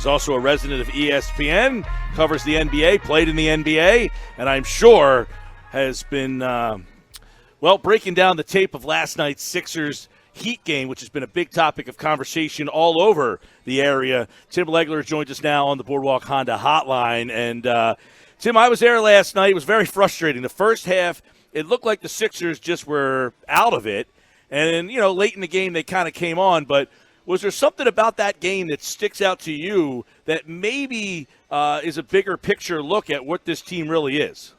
He's also a resident of ESPN, covers the NBA, played in the NBA, and I'm sure has been, breaking down the tape of last night's Sixers Heat game, which has been a big topic of conversation all over the area. Tim Legler joins us now on the Boardwalk Honda hotline. And, Tim, I was there last night. It was very frustrating. The first half, it looked like the Sixers just were out of it. And, late in the game, they kind of came on. But was there something about that game that sticks out to you that maybe is a bigger picture look at what this team really is?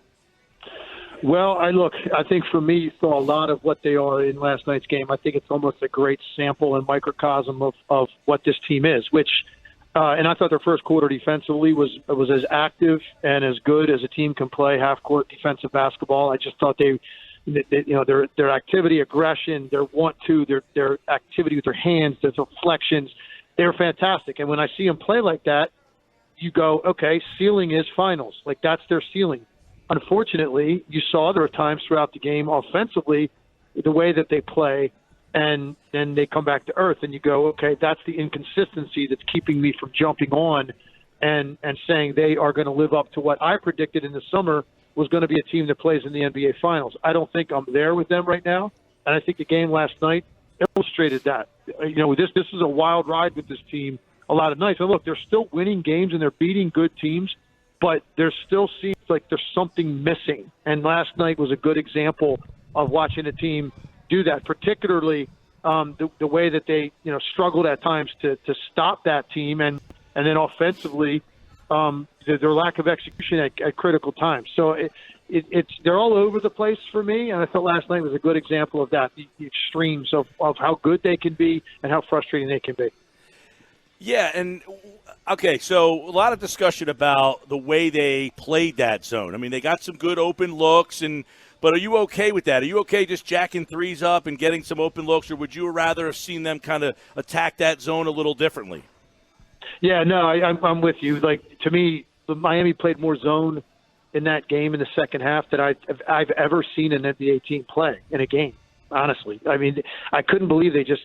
Well, I think for me, you saw a lot of what they are in last night's game. I think it's almost a great sample and microcosm of what this team is, and I thought their first quarter defensively was as active and as good as a team can play half-court defensive basketball. I just thought their activity, aggression, their their activity with their hands, their deflections, they were fantastic. And when I see them play like that, you go, okay, ceiling is finals. Like, that's their ceiling. Unfortunately, you saw there were times throughout the game offensively, the way that they play, and then they come back to earth, and you go, okay, that's the inconsistency that's keeping me from jumping on and saying they are going to live up to what I predicted in the summer was going to be a team that plays in the NBA Finals. I don't think I'm there with them right now, and I think the game last night illustrated that. This is a wild ride with this team a lot of nights. And look, they're still winning games and they're beating good teams, but there still seems like there's something missing. And last night was a good example of watching a team do that, particularly the way that they struggled at times to stop that team, and then offensively their lack of execution at critical times. So they're all over the place for me, and I thought last night was a good example of that, the extremes of how good they can be and how frustrating they can be. Yeah, and okay, so a lot of discussion about the way they played that zone. I mean, they got some good open looks, but are you okay with that? Are you okay just jacking threes up and getting some open looks, or would you rather have seen them kind of attack that zone a little differently? Yeah, no, I'm with you. Like, to me, Miami played more zone in that game in the second half than I've ever seen an NBA team play in a game, honestly. I mean, I couldn't believe they just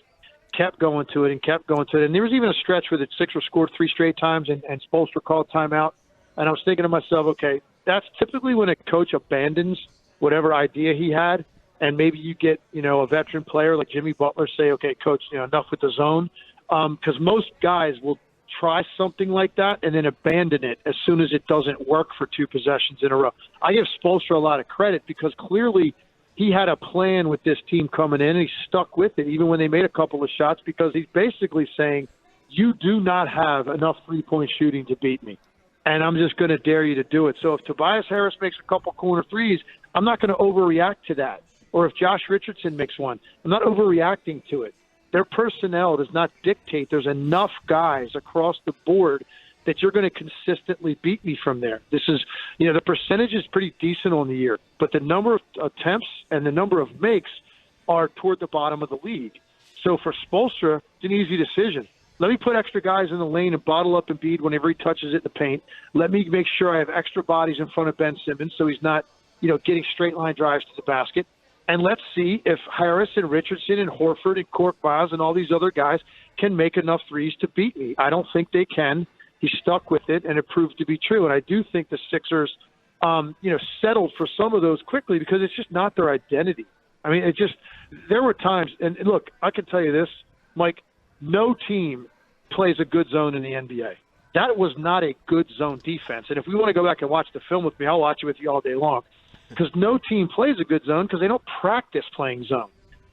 kept going to it. And there was even a stretch where the Sixers scored 3 straight times and Spoelstra called timeout. And I was thinking to myself, okay, that's typically when a coach abandons whatever idea he had, and maybe you get, a veteran player like Jimmy Butler say, okay, coach, enough with the zone. Because most guys will try something like that and then abandon it as soon as it doesn't work for 2 possessions in a row. I give Spoelstra a lot of credit because clearly he had a plan with this team coming in, and he stuck with it even when they made a couple of shots, because he's basically saying, you do not have enough three-point shooting to beat me, and I'm just going to dare you to do it. So if Tobias Harris makes a couple corner threes, I'm not going to overreact to that. Or if Josh Richardson makes one, I'm not overreacting to it. Their personnel does not dictate there's enough guys across the board that you're going to consistently beat me from there. This is, the percentage is pretty decent on the year, but the number of attempts and the number of makes are toward the bottom of the league. So for Spoelstra, it's an easy decision. Let me put extra guys in the lane and bottle up Embiid whenever he touches it in the paint. Let me make sure I have extra bodies in front of Ben Simmons so he's not, getting straight line drives to the basket. And let's see if Harris and Richardson and Horford and Korkmaz and all these other guys can make enough threes to beat me. I don't think they can. He stuck with it, and it proved to be true. And I do think the Sixers, settled for some of those quickly because it's just not their identity. I mean, there were times, and look, I can tell you this, Mike, no team plays a good zone in the NBA. That was not a good zone defense. And if we want to go back and watch the film with me, I'll watch it with you all day long, because no team plays a good zone because they don't practice playing zone.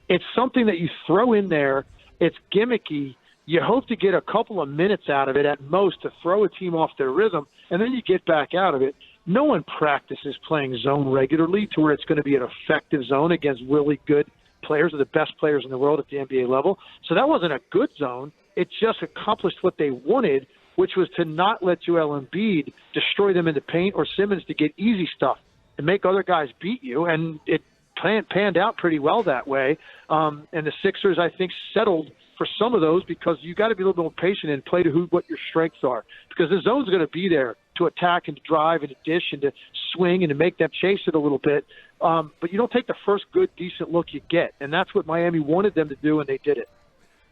It's something that you throw in there. It's gimmicky. You hope to get a couple of minutes out of it at most to throw a team off their rhythm, and then you get back out of it. No one practices playing zone regularly to where it's going to be an effective zone against really good players or the best players in the world at the NBA level. So that wasn't a good zone. It just accomplished what they wanted, which was to not let Joel Embiid destroy them in the paint or Simmons to get easy stuff and make other guys beat you, and it panned out pretty well that way. And the Sixers, I think, settled for some of those because you got to be a little bit more patient and play to what your strengths are, because the zone's going to be there to attack and to drive and to dish and to swing and to make them chase it a little bit. But you don't take the first good, decent look you get, and that's what Miami wanted them to do, and they did it.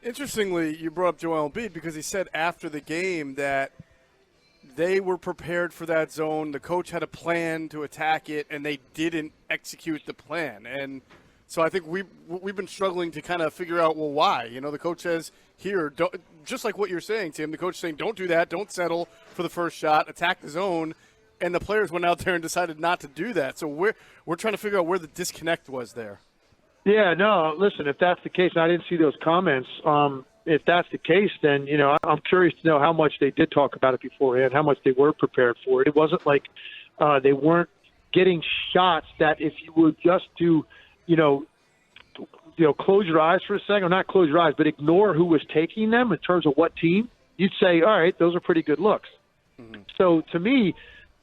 Interestingly, you brought up Joel Embiid because he said after the game that they were prepared for that zone. The coach had a plan to attack it, and they didn't execute the plan. And so I think we've been struggling to kind of figure out, well, why? You know, the coach says here, just like what you're saying, Tim, the coach is saying don't do that, don't settle for the first shot, attack the zone. And the players went out there and decided not to do that. So we're trying to figure out where the disconnect was there. Yeah, no, listen, if that's the case, and I didn't see those comments. If that's the case, then, you know, I'm curious to know how much they did talk about it beforehand, how much they were prepared for it. It wasn't like they weren't getting shots that if you were just to, close your eyes for a second, or not close your eyes, but ignore who was taking them in terms of what team, you'd say, all right, those are pretty good looks. Mm-hmm. So to me,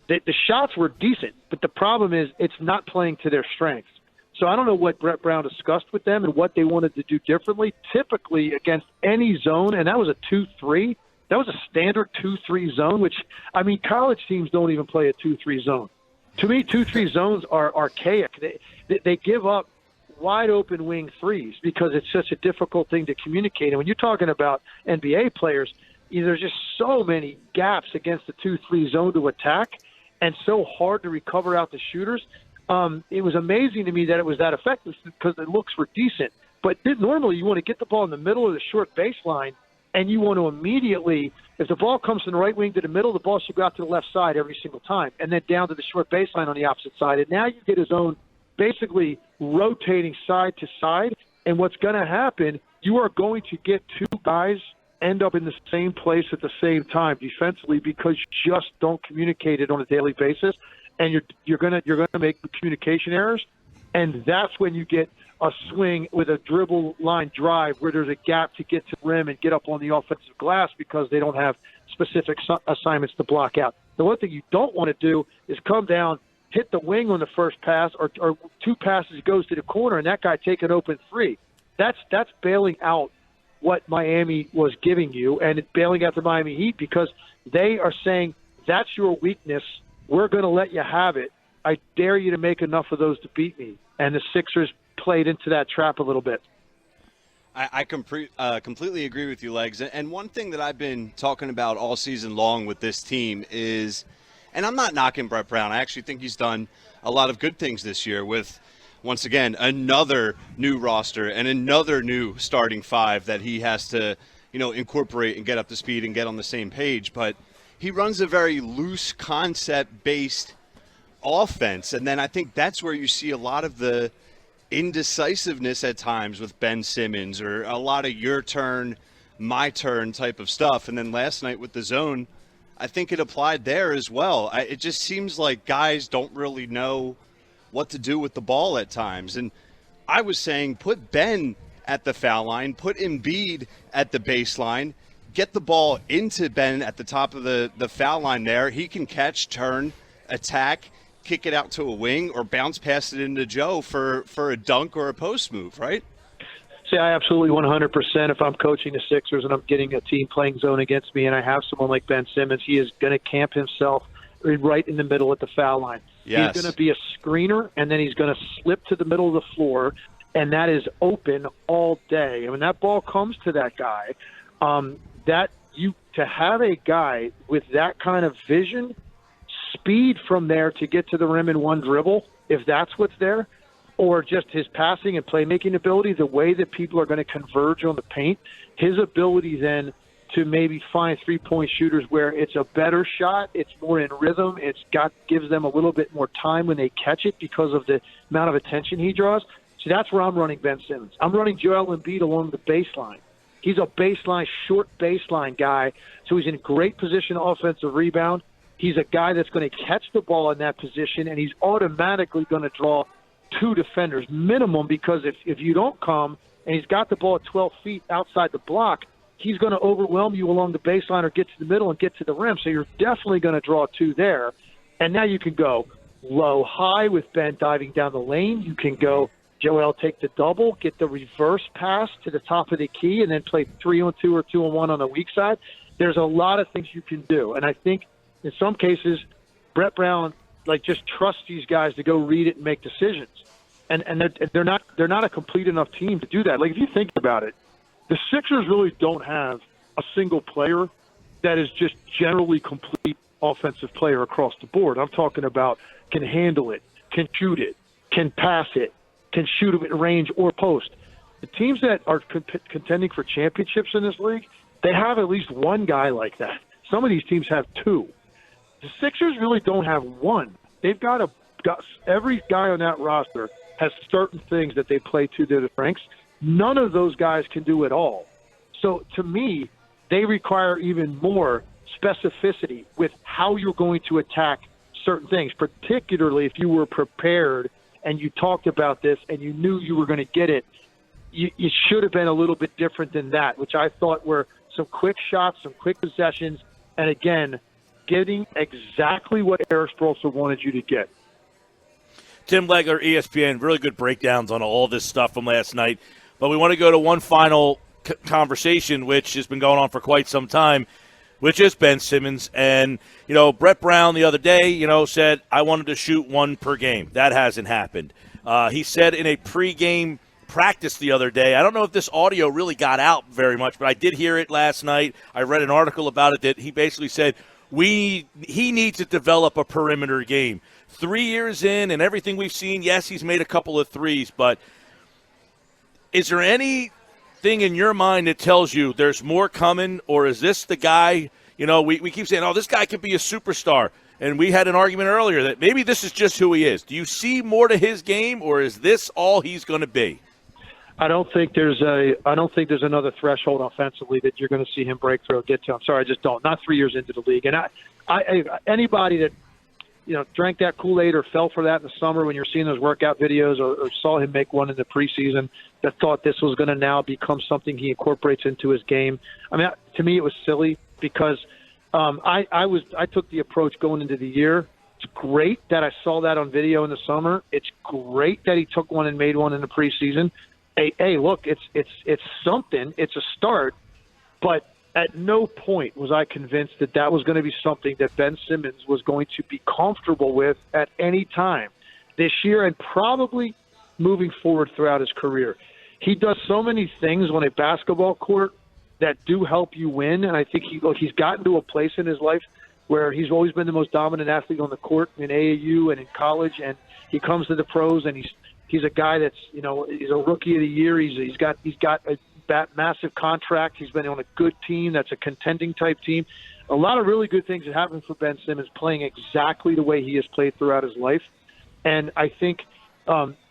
the shots were decent, but the problem is it's not playing to their strengths. So I don't know what Brett Brown discussed with them and what they wanted to do differently. Typically against any zone, and that was a 2-3, that was a standard 2-3 zone, which, I mean, college teams don't even play a 2-3 zone. To me, 2-3 zones are archaic. They give up wide open wing threes because it's such a difficult thing to communicate. And when you're talking about NBA players, there's just so many gaps against the 2-3 zone to attack and so hard to recover out the shooters. It was amazing to me that it was that effective because the looks were decent. But normally you want to get the ball in the middle of the short baseline, and you want to immediately, if the ball comes from the right wing to the middle, the ball should go out to the left side every single time, and then down to the short baseline on the opposite side. And now you get his own basically rotating side to side, and what's going to happen, you are going to get two guys end up in the same place at the same time defensively because you just don't communicate it on a daily basis. And you're gonna make communication errors, and that's when you get a swing with a dribble line drive where there's a gap to get to the rim and get up on the offensive glass because they don't have specific assignments to block out. The one thing you don't want to do is come down, hit the wing on the first pass, or two passes goes to the corner, and that guy take an open three. That's bailing out what Miami was giving you, and it's bailing out the Miami Heat because they are saying that's your weakness. We're going to let you have it. I dare you to make enough of those to beat me. And the Sixers played into that trap a little bit. I completely agree with you, Legs. And one thing that I've been talking about all season long with this team is, and I'm not knocking Brett Brown. I actually think he's done a lot of good things this year with, once again, another new roster and another new starting five that he has to, incorporate and get up to speed and get on the same page. But he runs a very loose concept-based offense, and then I think that's where you see a lot of the indecisiveness at times with Ben Simmons or a lot of your turn, my turn type of stuff. And then last night with the zone, I think it applied there as well. It just seems like guys don't really know what to do with the ball at times. And I was saying put Ben at the foul line, put Embiid at the baseline, get the ball into Ben at the top of the foul line there. He can catch, turn, attack, kick it out to a wing, or bounce past it into Joe for a dunk or a post move, right? See, I absolutely 100%. If I'm coaching the Sixers and I'm getting a team playing zone against me and I have someone like Ben Simmons, he is going to camp himself right in the middle at the foul line. Yes. He's going to be a screener, and then he's going to slip to the middle of the floor, and that is open all day. And when that ball comes to that guy, to have a guy with that kind of vision, speed from there to get to the rim in one dribble, if that's what's there, or just his passing and playmaking ability, the way that people are going to converge on the paint, his ability then to maybe find three-point shooters where it's a better shot, it's more in rhythm, gives them a little bit more time when they catch it because of the amount of attention he draws. So that's where I'm running Ben Simmons. I'm running Joel Embiid along the baseline. He's a short baseline guy, so he's in great position offensive rebound. He's a guy that's going to catch the ball in that position, and he's automatically going to draw two defenders minimum because if you don't come and he's got the ball at 12 feet outside the block, he's going to overwhelm you along the baseline or get to the middle and get to the rim. So you're definitely going to draw two there. And now you can go low, high with Ben diving down the lane. You can go Joel take the double, get the reverse pass to the top of the key, and then play 3-on-2 or 2-on-1 on the weak side. There's a lot of things you can do. And I think in some cases, Brett Brown just trusts these guys to go read it and make decisions. And they're not a complete enough team to do that. Like, if you think about it, the Sixers really don't have a single player that is just generally complete offensive player across the board. I'm talking about can handle it, can shoot it, can pass it, can shoot it at range or post. The teams that are contending for championships in this league, they have at least one guy like that. Some of these teams have two. The Sixers really don't have one. They've got every guy on that roster has certain things that they play to their strengths. None of those guys can do it all. So to me, they require even more specificity with how you're going to attack certain things, particularly if you were prepared and you talked about this and you knew you were going to get it. You should have been a little bit different than that, which I thought were some quick shots, some quick possessions, and again, getting exactly what Eric Spoelstra wanted you to get. Tim Legler, ESPN, really good breakdowns on all this stuff from last night. But we want to go to one final conversation, which has been going on for quite some time, which is Ben Simmons. And, Brett Brown the other day, said, I wanted to shoot one per game. That hasn't happened. He said in a pregame practice the other day, I don't know if this audio really got out very much, but I did hear it last night. I read an article about it that he basically said he needs to develop a perimeter game. 3 years in and everything we've seen, yes, he's made a couple of threes, but is there anything in your mind that tells you there's more coming, or is this the guy, we keep saying, this guy could be a superstar, and we had an argument earlier that maybe this is just who he is. Do you see more to his game, or is this all he's going to be? I don't think there's another threshold offensively that you're going to see him break through or get to. I'm sorry, I just don't. Not 3 years into the league. And I anybody that drank that Kool-Aid or fell for that in the summer when you're seeing those workout videos or saw him make one in the preseason that thought this was going to now become something he incorporates into his game. I mean, to me, it was silly because I took the approach going into the year. It's great that I saw that on video in the summer. It's great that he took one and made one in the preseason. Hey, look, it's something. It's a start, but at no point was I convinced that was going to be something that Ben Simmons was going to be comfortable with at any time this year and probably moving forward throughout his career. He does so many things on a basketball court that do help you win, and I think he's gotten to a place in his life where he's always been the most dominant athlete on the court in AAU and in college, and he comes to the pros and he's a guy that's he's a rookie of the year. He's got a massive contract. He's been on a good team that's a contending type team. A lot of really good things have happened for Ben Simmons playing exactly the way he has played throughout his life. And I think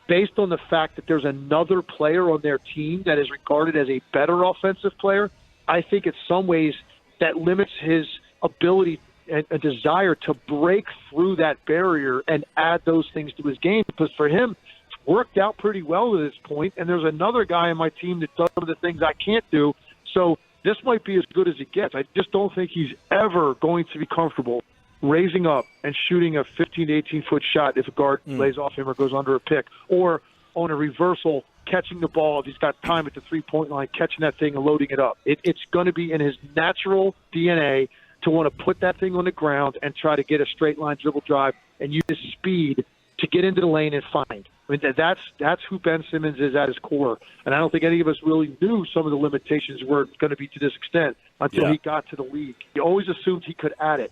based on the fact that there's another player on their team that is regarded as a better offensive player, I think in some ways that limits his ability and a desire to break through that barrier and add those things to his game. Because for him, it's worked out pretty well to this point, and there's another guy on my team that does some of the things I can't do. So this might be as good as it gets. I just don't think he's ever going to be comfortable raising up and shooting a 15 to 18-foot shot if a guard lays off him or goes under a pick, or on a reversal, catching the ball if he's got time at the three-point line, catching that thing and loading it up. It's going to be in his natural DNA to want to put that thing on the ground and try to get a straight-line dribble drive and use his speed to get into the lane and find. I mean, that's who Ben Simmons is at his core. And I don't think any of us really knew some of the limitations were going to be to this extent until he got to the league. He always assumed he could add it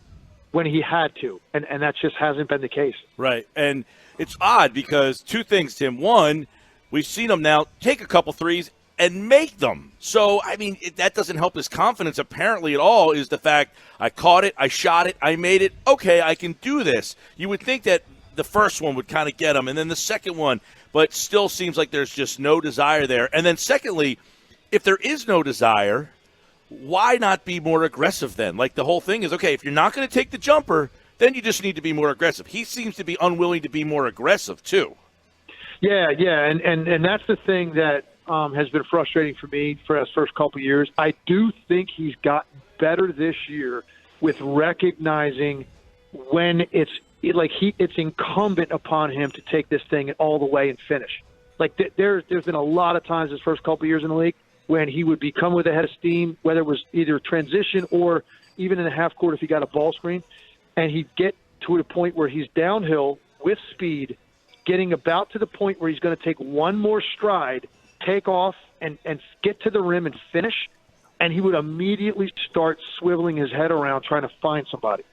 when he had to, and that just hasn't been the case. Right, and it's odd because two things, Tim. One, we've seen him now take a couple threes and make them. So, I mean, that doesn't help his confidence apparently at all, is the fact I caught it, I shot it, I made it. Okay, I can do this. You would think that the first one would kind of get him, and then the second one, but still seems like there's just no desire there. And then secondly, if there is no desire, why not be more aggressive then? Like the whole thing is, okay, if you're not going to take the jumper, then you just need to be more aggressive. He seems to be unwilling to be more aggressive too. Yeah, and that's the thing that has been frustrating for me for his first couple of years. I do think he's gotten better this year with recognizing when it's incumbent upon him to take this thing all the way and finish. Like there's been a lot of times his first couple of years in the league when he would come with a head of steam, whether it was either transition or even in the half court if he got a ball screen, and he'd get to a point where he's downhill with speed, getting about to the point where he's going to take one more stride, take off, and get to the rim and finish, and he would immediately start swiveling his head around trying to find somebody.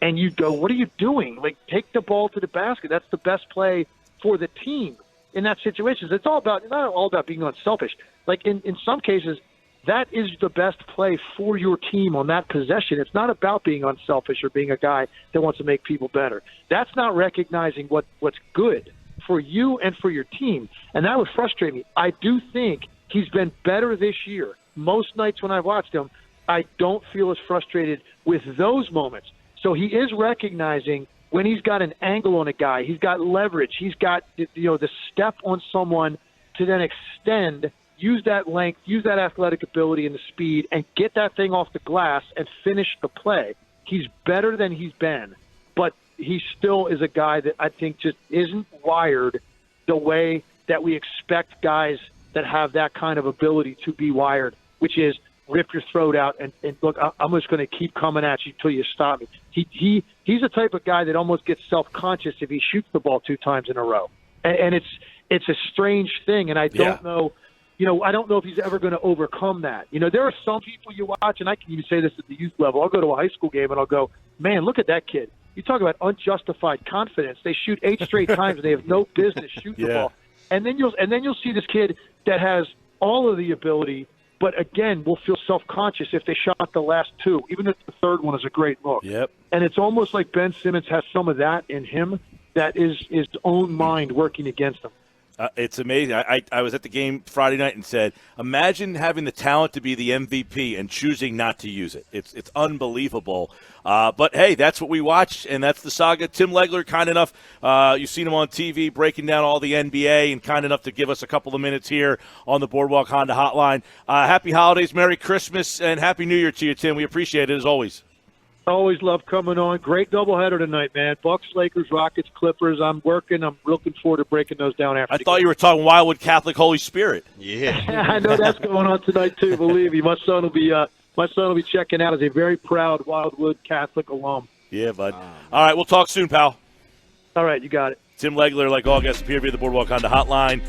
And you'd go, what are you doing? Like, take the ball to the basket. That's the best play for the team in that situation. It's not all about being unselfish. Like, in some cases, that is the best play for your team on that possession. It's not about being unselfish or being a guy that wants to make people better. That's not recognizing what's good for you and for your team. And that would frustrate me. I do think he's been better this year. Most nights when I watched him, I don't feel as frustrated with those moments. So he is recognizing when he's got an angle on a guy, he's got leverage, he's got the step on someone to then extend, use that length, use that athletic ability and the speed, and get that thing off the glass and finish the play. He's better than he's been, but he still is a guy that I think just isn't wired the way that we expect guys that have that kind of ability to be wired, which is rip your throat out and look, I'm just going to keep coming at you until you stop me. He's the type of guy that almost gets self-conscious if he shoots the ball 2 times in a row. And it's a strange thing, and I don't know. I don't know if he's ever going to overcome that. There are some people you watch, and I can even say this at the youth level. I'll go to a high school game and I'll go, man, look at that kid. You talk about unjustified confidence. They shoot 8 straight times and they have no business shooting the ball. And then you'll see this kid that has all of the ability, but again, will feel self-conscious if they shot the last 2, even if the third one is a great look. Yep. And it's almost like Ben Simmons has some of that in him that is his own mind working against him. It's amazing. I was at the game Friday night and said, imagine having the talent to be the MVP and choosing not to use it. It's unbelievable. But, hey, that's what we watch, and that's the saga. Tim Legler, kind enough, you've seen him on TV breaking down all the NBA and kind enough to give us a couple of minutes here on the Boardwalk Honda Hotline. Happy holidays, Merry Christmas, and Happy New Year to you, Tim. We appreciate it, as always. Always love coming on. Great doubleheader tonight, man. Bucks, Lakers, Rockets, Clippers. I'm working. I'm looking forward to breaking those down after. I thought you were talking Wildwood Catholic Holy Spirit. Yeah. I know that's going on tonight too. Believe me, my son will be checking out as a very proud Wildwood Catholic alum. Yeah, bud. All right, we'll talk soon, pal. All right, you got it. Tim Legler, like all guests, appear via the Boardwalk Honda Hotline.